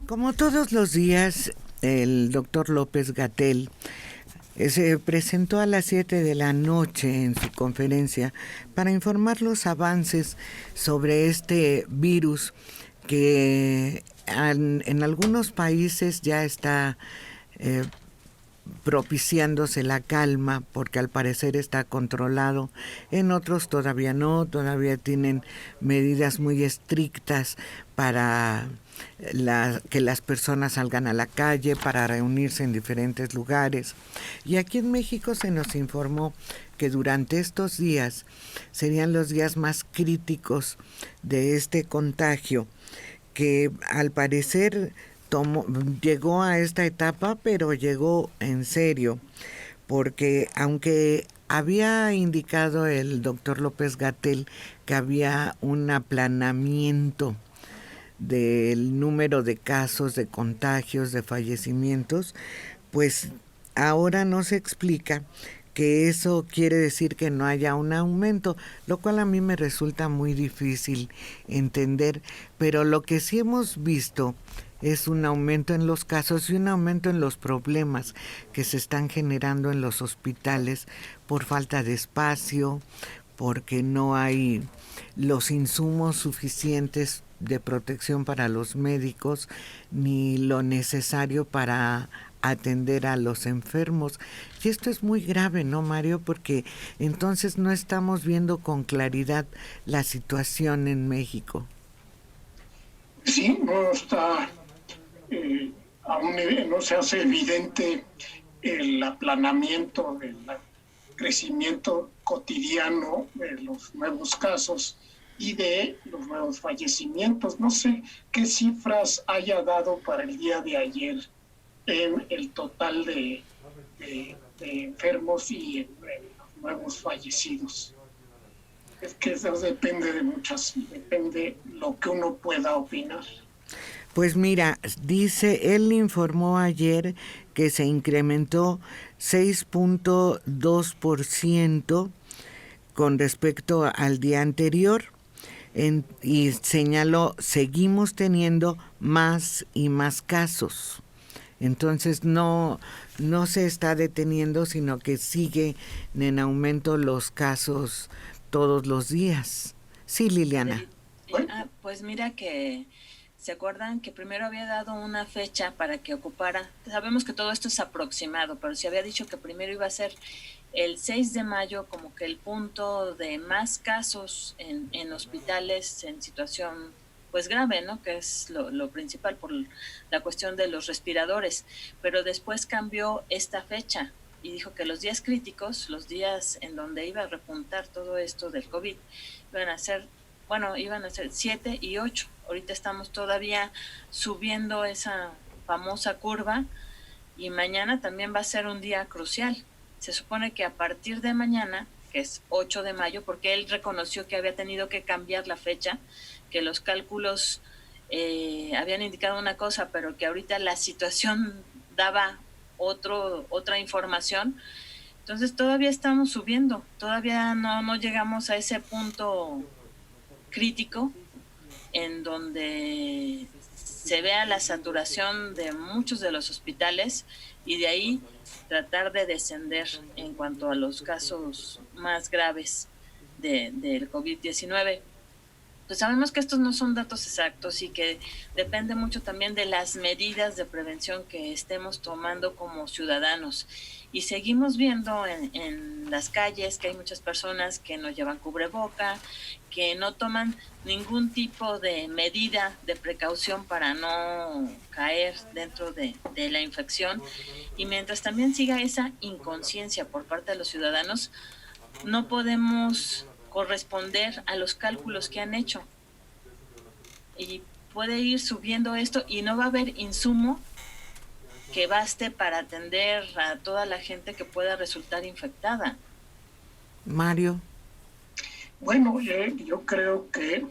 Como todos los días, el doctor López-Gatell se presentó a las 7 de la noche en su conferencia para informar los avances sobre este virus que en algunos países ya está propiciándose la calma porque al parecer está controlado, en otros todavía no, todavía tienen medidas muy estrictas para que las personas salgan a la calle, para reunirse en diferentes lugares. Y aquí en México se nos informó que durante estos días serían los días más críticos de este contagio, que al parecer llegó a esta etapa, pero llegó en serio, porque aunque había indicado el doctor López-Gatell que había un aplanamiento del número de casos, de contagios, de fallecimientos, pues ahora no se explica que eso quiere decir que no haya un aumento, lo cual a mí me resulta muy difícil entender, pero lo que sí hemos visto es un aumento en los casos y un aumento en los problemas que se están generando en los hospitales por falta de espacio, porque no hay los insumos suficientes de protección para los médicos, ni lo necesario para atender a los enfermos. Y esto es muy grave, ¿no, Mario? Porque entonces no estamos viendo con claridad la situación en México. Sí, no está, aún no se hace evidente el aplanamiento del crecimiento cotidiano de los nuevos casos y de los nuevos fallecimientos. No sé qué cifras haya dado para el día de ayer en el total de enfermos y en los nuevos fallecidos. Es que eso depende de depende lo que uno pueda opinar. Pues mira, dice, él informó ayer que se incrementó 6.2% con respecto al día anterior, y señaló, seguimos teniendo más y más casos. Entonces no se está deteniendo, sino que sigue en aumento los casos todos los días. Sí, Liliana. Pues mira que se acuerdan que primero había dado una fecha para que ocupara, sabemos que todo esto es aproximado, pero se había dicho que primero iba a ser el 6 de mayo como que el punto de más casos en hospitales en situación pues grave, ¿no? Que es lo principal por la cuestión de los respiradores, pero después cambió esta fecha y dijo que los días críticos, los días en donde iba a repuntar todo esto del COVID, iban a ser 7 y 8. Ahorita estamos todavía subiendo esa famosa curva y mañana también va a ser un día crucial. Se supone que a partir de mañana, que es 8 de mayo, porque él reconoció que había tenido que cambiar la fecha, que los cálculos habían indicado una cosa, pero que ahorita la situación daba otra información. Entonces todavía estamos subiendo, todavía no llegamos a ese punto crítico en donde se vea la saturación de muchos de los hospitales y de ahí tratar de descender en cuanto a los casos más graves del COVID-19. Pues sabemos que estos no son datos exactos y que depende mucho también de las medidas de prevención que estemos tomando como ciudadanos. Y seguimos viendo en las calles que hay muchas personas que no llevan cubreboca, que no toman ningún tipo de medida de precaución para no caer dentro de la infección. Y mientras también siga esa inconsciencia por parte de los ciudadanos, no podemos corresponder a los cálculos que han hecho. Y puede ir subiendo esto y no va a haber insumo que baste para atender a toda la gente que pueda resultar infectada. Mario. Bueno, yo creo que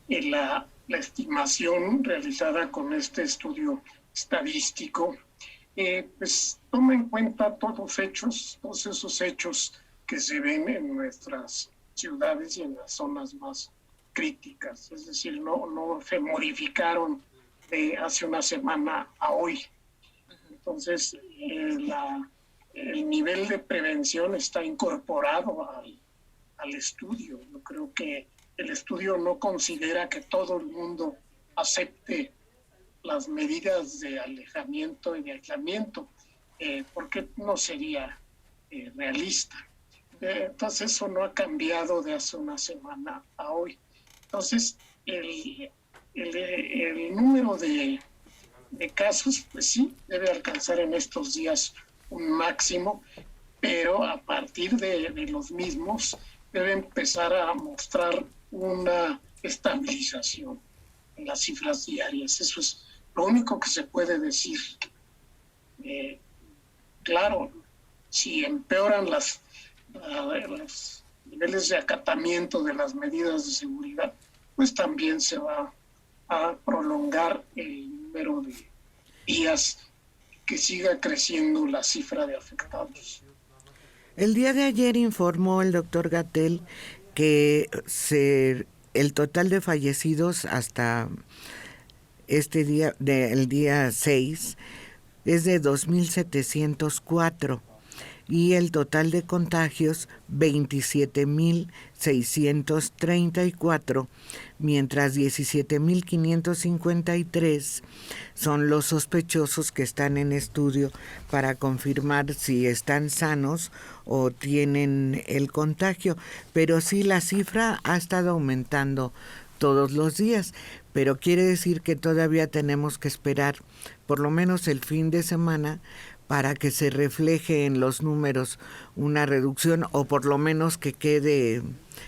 la estimación realizada con este estudio estadístico pues toma en cuenta todos esos hechos que se ven en nuestras ciudades y en las zonas más críticas. Es decir, no se modificaron de hace una semana a hoy. Entonces, el nivel de prevención está incorporado al estudio. Yo creo que el estudio no considera que todo el mundo acepte las medidas de alejamiento y de aislamiento, porque no sería realista. Entonces, eso no ha cambiado de hace una semana a hoy. Entonces, el número de casos, pues sí, debe alcanzar en estos días un máximo, pero a partir de los mismos debe empezar a mostrar una estabilización en las cifras diarias. Eso es lo único que se puede decir. Claro, si empeoran los niveles de acatamiento de las medidas de seguridad, pues también se va a prolongar el número de días que siga creciendo la cifra de afectados. El día de ayer informó el doctor Gatell que el total de fallecidos hasta este día, el día 6, es de 2.704 y el total de contagios 27.634, mientras 17.553 son los sospechosos que están en estudio para confirmar si están sanos o tienen el contagio. Pero sí, la cifra ha estado aumentando todos los días, pero quiere decir que todavía tenemos que esperar por lo menos el fin de semana para que se refleje en los números una reducción, o por lo menos que quede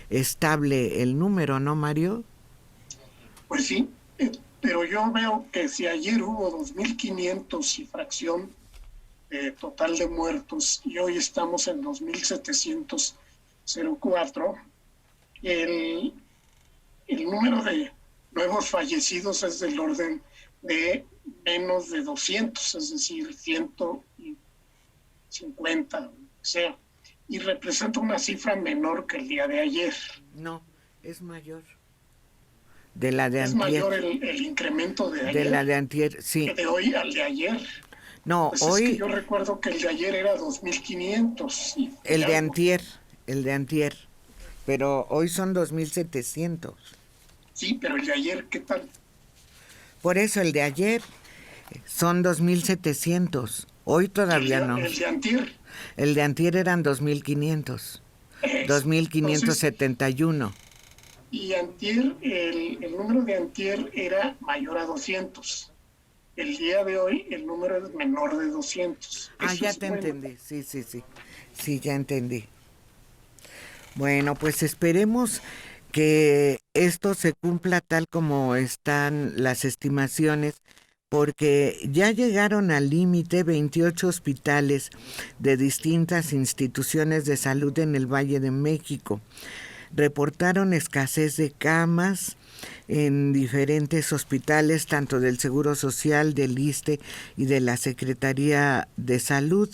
estable el número, ¿no, Mario? Pues sí, pero yo veo que si ayer hubo 2.500 y fracción total de muertos y hoy estamos en 2.704, el número de nuevos fallecidos es del orden de menos de 200, es decir, 150, o sea, y representa una cifra menor que el día de ayer. No, es mayor. De la de antier. Es mayor el incremento de ayer. De la de antier, sí. De hoy al de ayer. No, pues hoy... Es que yo recuerdo que el de ayer era 2.500. El de antier. Pero hoy son 2.700. Sí, pero el de ayer, ¿qué tal? Por eso el de ayer son 2.700. Hoy todavía no. El de antier. El de antier eran 2.500. 2.571. Y antier, el número de antier era mayor a 200. El día de hoy el número es menor de 200. Ya te entendí. Sí. Sí, ya entendí. Bueno, pues esperemos que esto se cumpla tal como están las estimaciones, porque ya llegaron al límite 28 hospitales de distintas instituciones de salud en el Valle de México. Reportaron escasez de camas en diferentes hospitales, tanto del Seguro Social, del ISSSTE y de la Secretaría de Salud.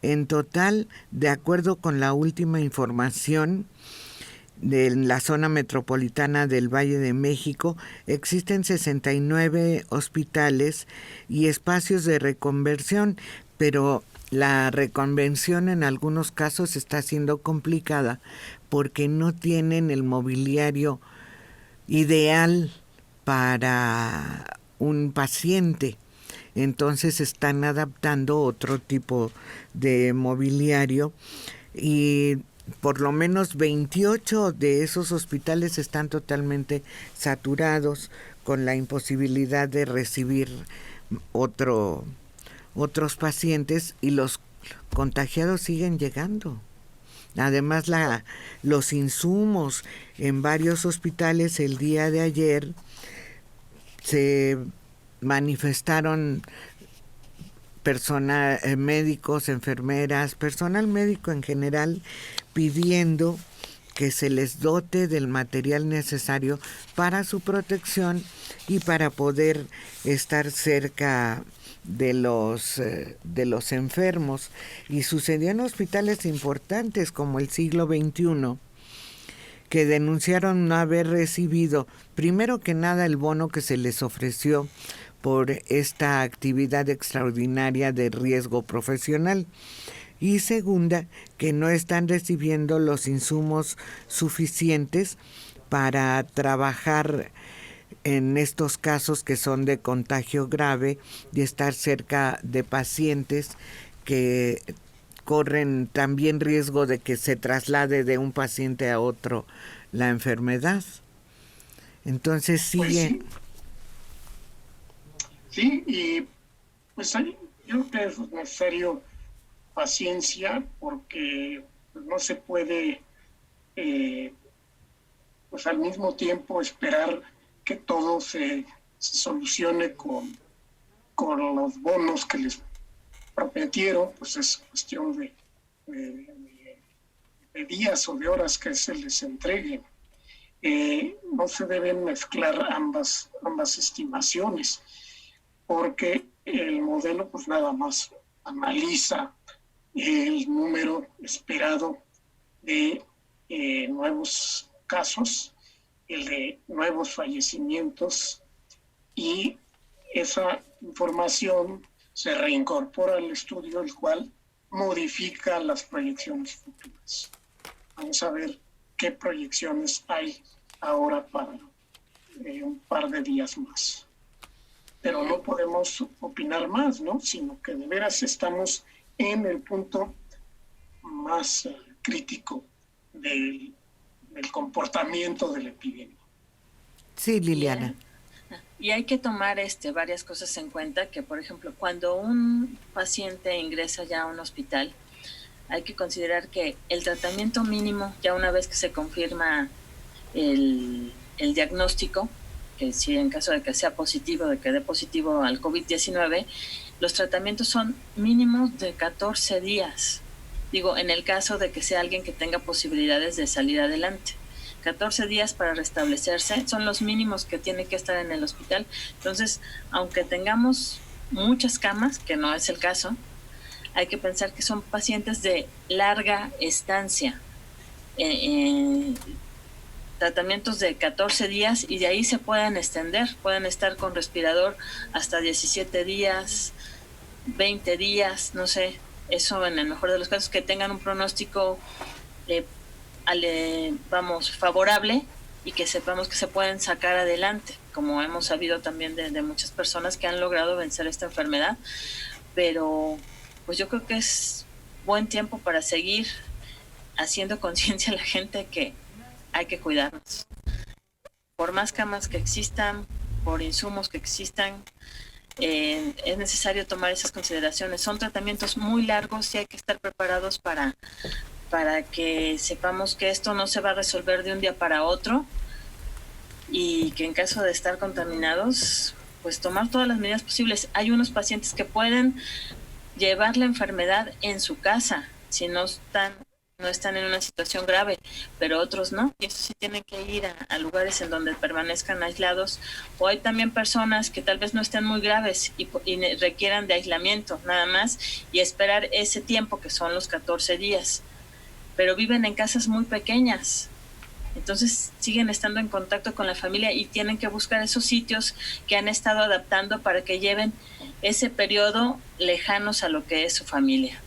En total, de acuerdo con la última información de la zona metropolitana del Valle de México, existen 69 hospitales y espacios de reconversión, pero la reconversión en algunos casos está siendo complicada porque no tienen el mobiliario ideal para un paciente. Entonces están adaptando otro tipo de mobiliario y por lo menos 28 de esos hospitales están totalmente saturados, con la imposibilidad de recibir otros pacientes, y los contagiados siguen llegando. Además, los insumos en varios hospitales el día de ayer se manifestaron médicos, enfermeras, personal médico en general, pidiendo que se les dote del material necesario para su protección y para poder estar cerca de los enfermos. Y sucedió en hospitales importantes como el Siglo XXI, que denunciaron no haber recibido, primero que nada, el bono que se les ofreció por esta actividad extraordinaria de riesgo profesional. Y segunda, que no están recibiendo los insumos suficientes para trabajar en estos casos que son de contagio grave y estar cerca de pacientes que corren también riesgo de que se traslade de un paciente a otro la enfermedad. Entonces sigue. Pues sí, y pues yo creo que es necesario paciencia, porque pues, no se puede pues al mismo tiempo esperar que todo se solucione con los bonos que les prometieron. Pues es cuestión de días o de horas que se les entreguen. No se deben mezclar ambas estimaciones, porque el modelo pues nada más analiza el número esperado de nuevos casos, el de nuevos fallecimientos, y esa información se reincorpora al estudio, el cual modifica las proyecciones futuras. Vamos a ver qué proyecciones hay ahora para un par de días más. Pero no podemos opinar más, ¿no? Sino que de veras estamos en el punto más crítico del comportamiento de la epidemia. Sí, Liliana. Y hay que tomar varias cosas en cuenta, que por ejemplo, cuando un paciente ingresa ya a un hospital, hay que considerar que el tratamiento mínimo, ya una vez que se confirma el diagnóstico, que si en caso de que sea positivo, de que dé positivo al COVID-19, los tratamientos son mínimos de 14 días. Digo, en el caso de que sea alguien que tenga posibilidades de salir adelante. 14 días para restablecerse son los mínimos que tiene que estar en el hospital. Entonces, aunque tengamos muchas camas, que no es el caso, hay que pensar que son pacientes de larga estancia. Tratamientos de 14 días, y de ahí se pueden extender, pueden estar con respirador hasta 17 días, 20 días, no sé, eso en el mejor de los casos, que tengan un pronóstico favorable, y que sepamos que se pueden sacar adelante, como hemos sabido también de muchas personas que han logrado vencer esta enfermedad. Pero pues yo creo que es buen tiempo para seguir haciendo conciencia a la gente que hay que cuidarnos. Por más camas que existan, por insumos que existan, es necesario tomar esas consideraciones. Son tratamientos muy largos y hay que estar preparados para que sepamos que esto no se va a resolver de un día para otro, y que en caso de estar contaminados, pues tomar todas las medidas posibles. Hay unos pacientes que pueden llevar la enfermedad en su casa si no están en una situación grave, pero otros no, y eso sí tienen que ir a lugares en donde permanezcan aislados. O hay también personas que tal vez no estén muy graves y requieran de aislamiento nada más, y esperar ese tiempo que son los 14 días, pero viven en casas muy pequeñas, entonces siguen estando en contacto con la familia y tienen que buscar esos sitios que han estado adaptando para que lleven ese periodo lejanos a lo que es su familia.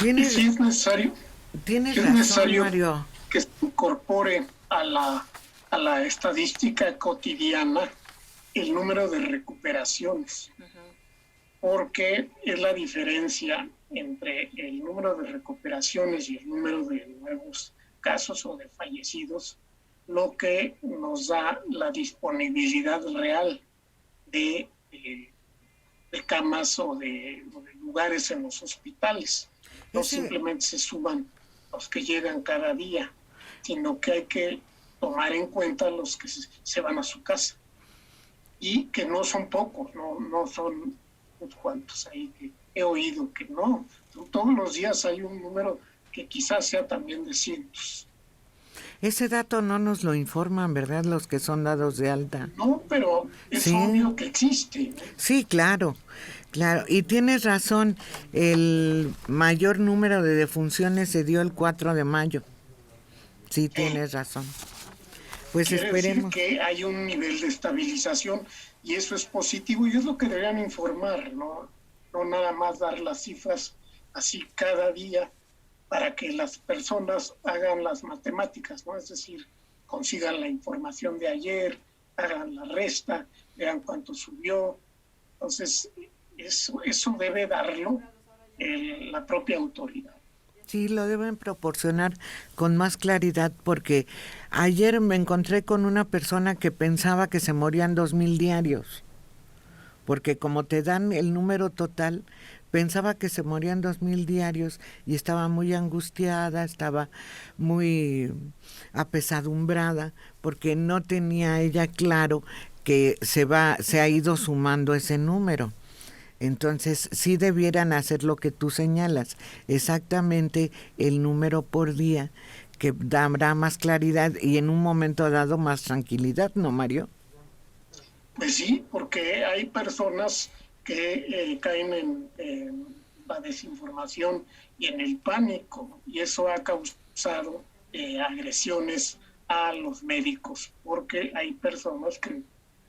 Y sí es necesario, Mario, que se incorpore a la estadística cotidiana el número de recuperaciones, porque es la diferencia entre el número de recuperaciones y el número de nuevos casos o de fallecidos lo que nos da la disponibilidad real de camas o de lugares en los hospitales. No simplemente se suman los que llegan cada día, sino que hay que tomar en cuenta los que se van a su casa, y que no son pocos, no son unos cuantos ahí que he oído que no. Todos los días hay un número que quizás sea también de cientos. Ese dato no nos lo informan, ¿verdad?, los que son dados de alta. No, pero es obvio que existe, ¿no? Sí, claro, y tienes razón, el mayor número de defunciones se dio el 4 de mayo. Sí, tienes razón. Pues quiere decir esperemos. que hay un nivel de estabilización y eso es positivo y es lo que deberían informar, ¿no? No nada más dar las cifras así cada día para que las personas hagan las matemáticas, ¿no? Es decir, consigan la información de ayer, hagan la resta, vean cuánto subió. Entonces, eso debe darlo la propia autoridad. Sí, lo deben proporcionar con más claridad porque ayer me encontré con una persona que pensaba que se morían 2,000 diarios, porque como te dan el número total, pensaba que se morían 2,000 diarios y estaba muy angustiada, estaba muy apesadumbrada porque no tenía ella claro que se ha ido sumando ese número. Entonces, sí debieran hacer lo que tú señalas, exactamente el número por día, que dará más claridad y en un momento dado más tranquilidad, ¿no, Mario? Pues sí, porque hay personas que caen en la desinformación y en el pánico, y eso ha causado agresiones a los médicos, porque hay personas que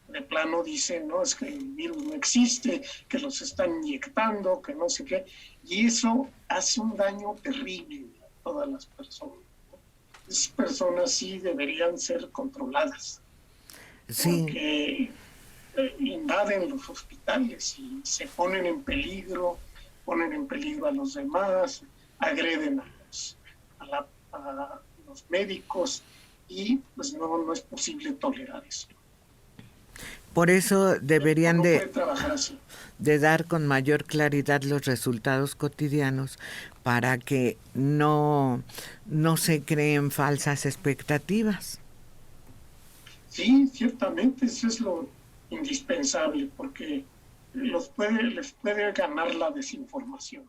de plano dicen, no, es que el virus no existe, que los están inyectando, que no sé qué, y eso hace un daño terrible a todas las personas. Esas personas sí deberían ser controladas, Sí, porque invaden los hospitales y se ponen en peligro a los demás, agreden a los médicos y pues no es posible tolerar eso. por eso deberían No puede trabajar así. de dar con mayor claridad los resultados cotidianos para que no se creen falsas expectativas. Sí, ciertamente eso es lo indispensable porque les puede ganar la desinformación.